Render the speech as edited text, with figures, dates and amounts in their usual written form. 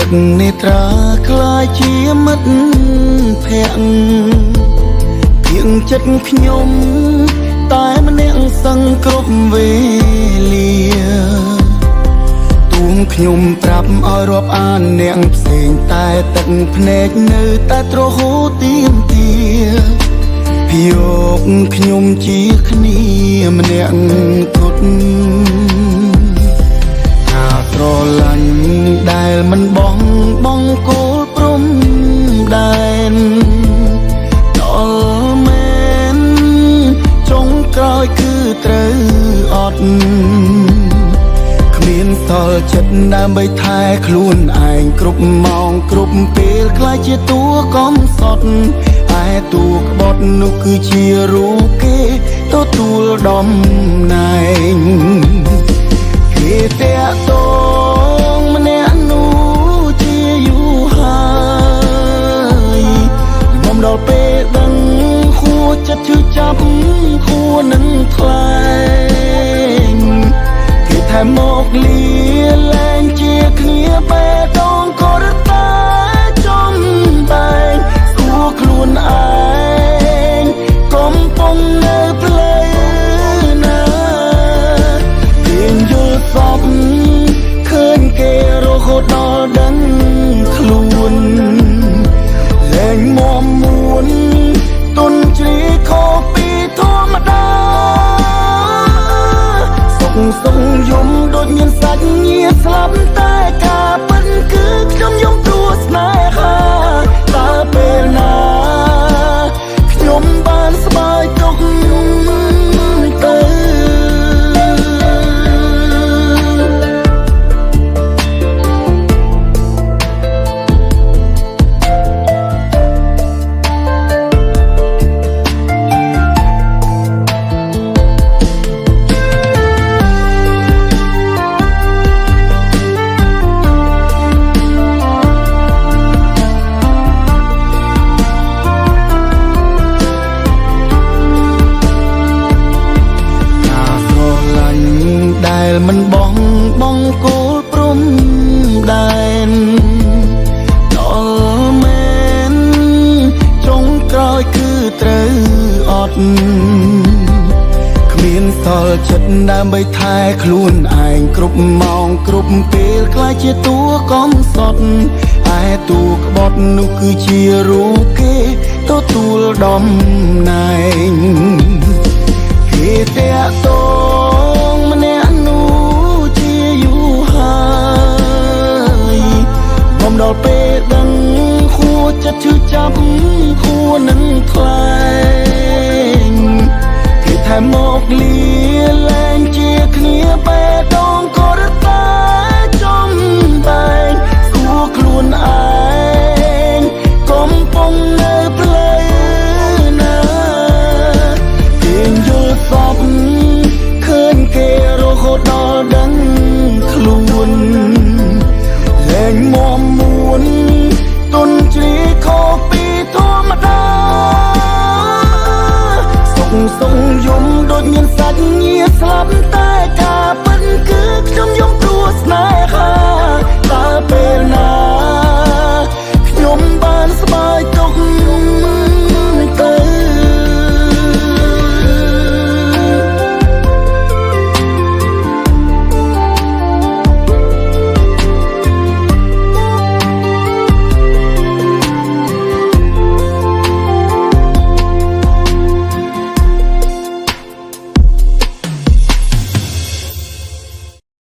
ទឹកនេត្រាคล้ายជាមិត្តភក្តិទៀងចិត្តខ្ញុំតែម្នាក់សឹងគ្រប់វេលាទួងខ្ញុំប្រាប់ឲ្យរាប់អានអ្នកផ្សេងតែទឹកភ្នែកនៅតែទ្រហូតទៀមទាយកខ្ញុំជាគ្នាម្នាក់គត់ថាស្រឡាញ់ដែលមិនបងគោលព្រំដែនដល់មែនចុងក្រោយគឺត្រូវអត់គ្មានសល់ចិត្តដើម្បីថែខ្លួនឯងគ្រប់ម៉ោងគ្រប់ពេលខ្លាចជាតួកំសត់ឯតួក្បត់នោះគឺជារូបគេទទួលដំណែងគេតែតងម្នាក់នោះជាយូរហើយបំដល់ពេលដឹងខួរចិត្តឈឺចាប់ខួរនឹងថ្លែងគេថែមកលាលែងជាគ្នាបេះដូងក៏រត់តែចំបែងស្គាល់ខ្លួនឯងកំពុងនៅផ្លូវណាទៀងយល់សពឃើញគេរហូតដល់ដឹងខ្លួនលែងមមមួនទុនជ្រីខុសពីធម្មតាសុងយំដូចមានសាច់ញាតិស្លាប់តែការពិតគឺខ្ញុំយំព្រោះស្នេហាតើពេលណាខ្ញុំបានស្បើយទុកទៅមិនបងគោលព្រំដែនដល់មែនចុងក្រោយគឺត្រូវអត់គ្មានសល់ចិត្តដើម្បីថែខ្លួនឯងគ្រប់ម៉ោងគ្រប់ពេលខ្លាចជាតួកំសត់ឯតួក្បត់នោះគឺជារូបគេទទួលដំណែងគេតែតងម្នាក់នោះជាយូរហើយបំដល់ពេលដឹងខួរចិត្តឈឺចាប់